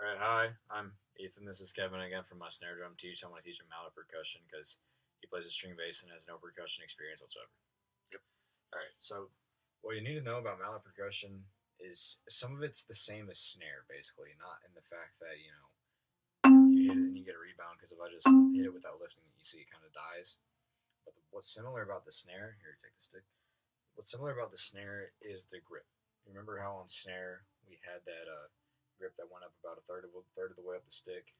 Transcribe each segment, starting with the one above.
All right, hi, I'm Ethan. This is Kevin again from my snare drum teach. I want to teach him Mallet percussion because he plays a string bass and has no percussion experience whatsoever. Yep. All right, so what you need to know about Mallet percussion is some of it's the same as snare, basically, not in the fact that you hit it and you get a rebound because if I just hit it without lifting it, you see it kind of dies. But what's similar about the snare? Here, take the stick. What's similar about the snare is the grip. You remember how on snare we had that grip that went up about a third of the way up the stick,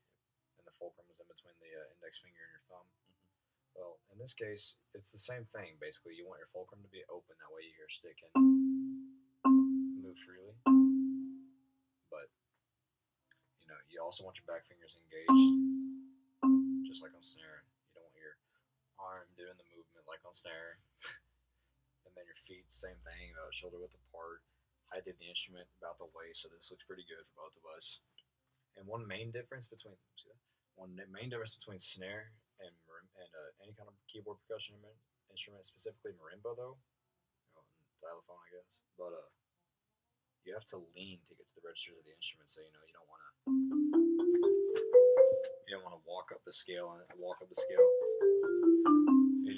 and the fulcrum was in between the index finger and your thumb. Well, in this case, it's the same thing. Basically, you want your fulcrum to be open. That way, your stick can move freely. But you also want your back fingers engaged, just like on snare. You don't want your arm doing the movement like on snare. And then your feet, same thing, shoulder width apart, height of the instrument about the waist. So this looks pretty good for both of us. And one main difference between snare and any kind of keyboard percussion instrument, specifically marimba, though, xylophone, I guess. But you have to lean to get to the registers of the instrument, so you don't want to walk up the scale and you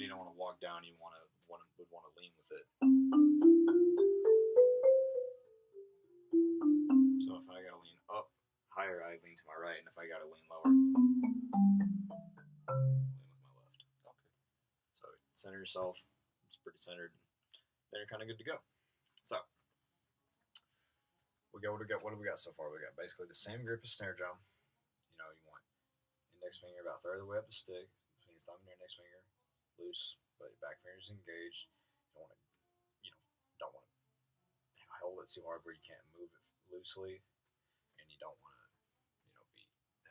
don't want to walk down. You would want to lean with it. So if I gotta lean up higher, I lean to my right, and if I gotta lean lower, lean with my left. Okay. So center yourself. It's pretty centered. Then you're kind of good to go. So what do we got so far? We got basically the same grip as snare drum. You want index finger about a third of the way up the stick, between your thumb and your index finger, loose, but your back finger's engaged. You don't want to hold it too hard where you can't move it loosely, and you don't want to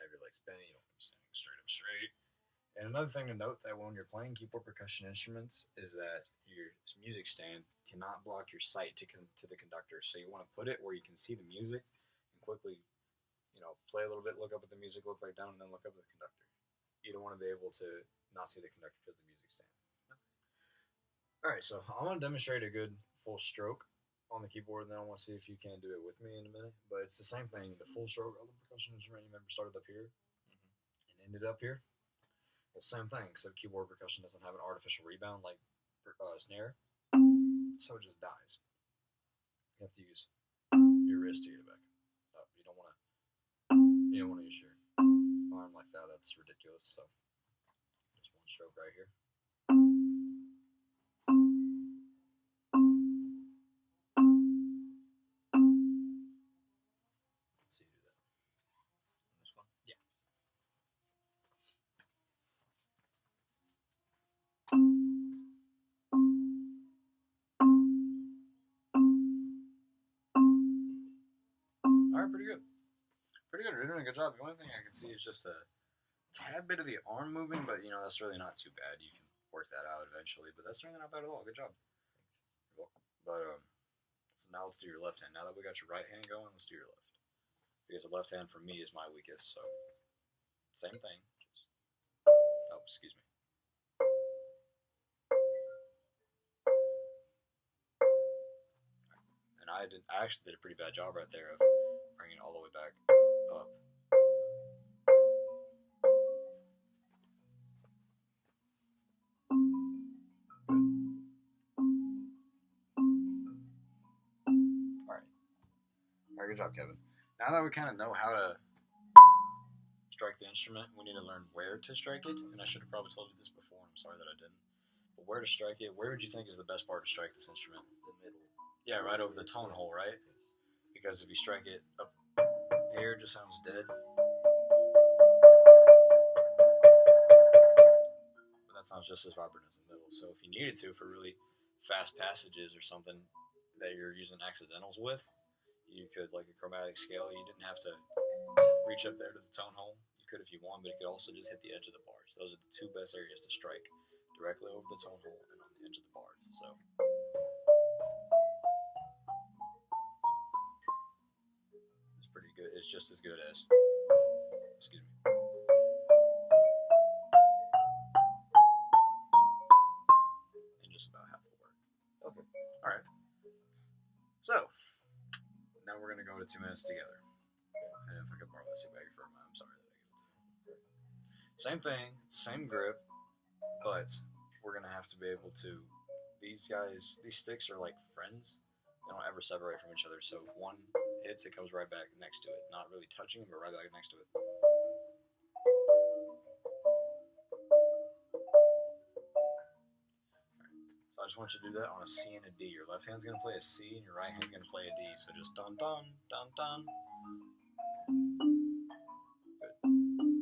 have your legs bent. You don't want to be standing straight. And another thing to note that when you're playing keyboard percussion instruments is that your music stand cannot block your sight to the conductor. So you want to put it where you can see the music and quickly, play a little bit, look up at the music, look back down, and then look up at the conductor. You don't want to be able to not see the conductor because of the music stand. All right, so I'm going to demonstrate a good full stroke on the keyboard, and then I want to see if you can do it with me in a minute. But it's the same thing. The full stroke of the percussion instrument, you remember, started up here and ended up here. Well, same thing, except keyboard percussion doesn't have an artificial rebound like snare, so it just dies. You have to use your wrist to get it back up. You don't want to use your arm like that. That's ridiculous. So just one stroke right here. Let's see you do that. This one? Yeah. All right, pretty good. You're doing a good job. The only thing I can see is just a tad bit of the arm moving, but that's really not too bad. You can work that out eventually, but that's really not bad at all. Good job. Thanks. You're welcome. But so now let's do your left hand. Now that we got your right hand going, let's do your left. Because the left hand for me is my weakest, so same thing. Excuse me. And I actually did a pretty bad job right there of bringing it all the way back up. All right, good job, Kevin. Now that we kind of know how to strike the instrument, we need to learn where to strike it. And I should have probably told you this before. I'm sorry that I didn't. But where to strike it? Where would you think is the best part to strike this instrument? The middle. Yeah, right over the tone hole, right? Yes. Because if you strike it up here, it just sounds dead. But that sounds just as vibrant as the middle. So if you needed to for really fast passages or something that you're using accidentals with, you could, like a chromatic scale, you didn't have to reach up there to the tone hole. You could if you want, but it could also just hit the edge of the bars. Those are the two best areas to strike, directly over the tone hole and on the edge of the bars. So it's pretty good. It's just as good as, excuse me. And just about half the work. Okay. All right. So now we're gonna go to 2 minutes together. And if I could borrow that. pussy bag for him. I'm sorry that I gave it to him. Same thing, same grip, but we're gonna have to be able to. These sticks are like friends. They don't ever separate from each other. So if one hits, it comes right back next to it. Not really touching it, but right back next to it. So I just want you to do that on a C and a D. Your left hand's going to play a C and your right hand's going to play a D. So just dun dun, dun dun. Good. Keep going.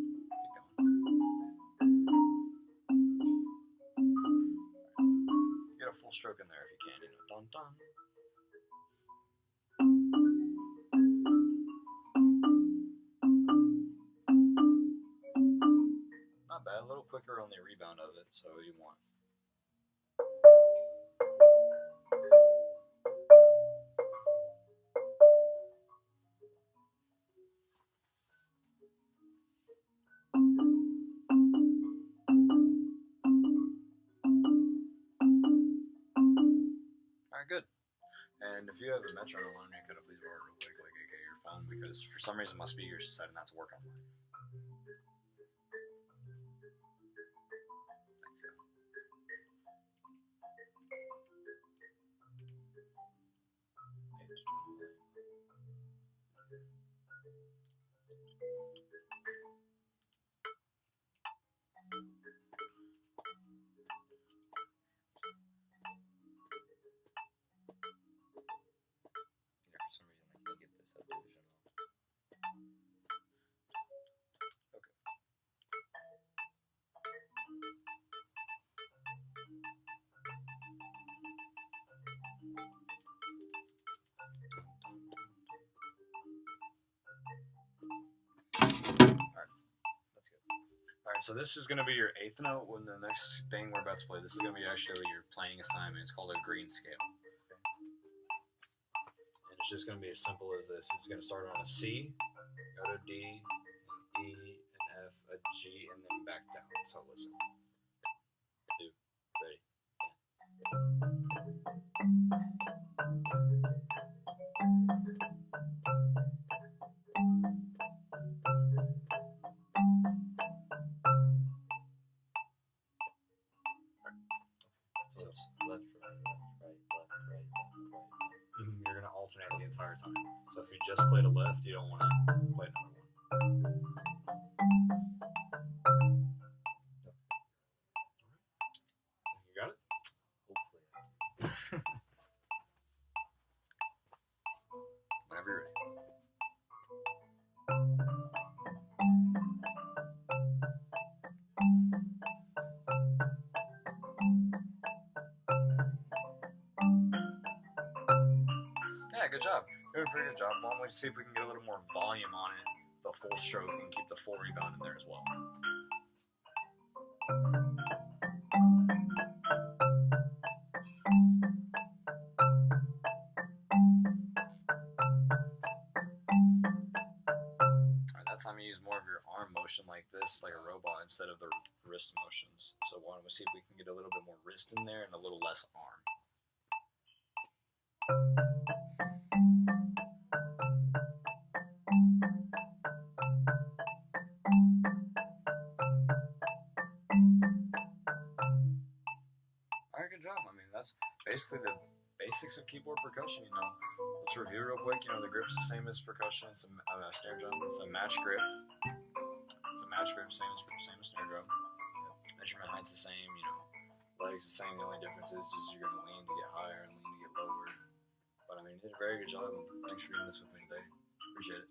Get a full stroke in there if you can. Dun dun. Not bad. A little quicker on the rebound of it. So you want. Alright, good. And if you have a metronome on, you could please roll it real quick, like aka your phone, because for some reason my speakers decided not to work on mine. Thanks, yeah. For some reason, I can't get this subdivision off. Okay. Alright, that's good. Alright, so this is going to be your 8th note. When the next thing we're about to play, this is going to be actually your playing assignment. It's called a green scale. And it's just going to be as simple as this. It's going to start on a C, go to D, an E, an F, a G, and then back down. So listen. 2, ready. So it's left, right, left, right. You're going to alternate the entire time. So if you just played a left, you don't want to play another one. You got it? Hopefully. Whenever you're ready. Yeah, good job. Doing a pretty good job. Why don't we see if we can get a little more volume on it, the full stroke, and keep the full rebound in there as well. Alright, that time you use more of your arm motion like this, like a robot, instead of the wrist motions. So why don't we see if we can get a little bit more wrist in there and a little less arm. Alright, good job. I mean, that's basically the basics of keyboard percussion, Let's review real quick. The grip's the same as percussion. It's a snare drum. It's a match grip. It's a match grip, same as snare drum. Measurement height's the same, Legs the same. The only difference is you're going to lean to get higher and lean to get lower. But I mean, you did a very good job, and thanks for doing this with me today. Appreciate it.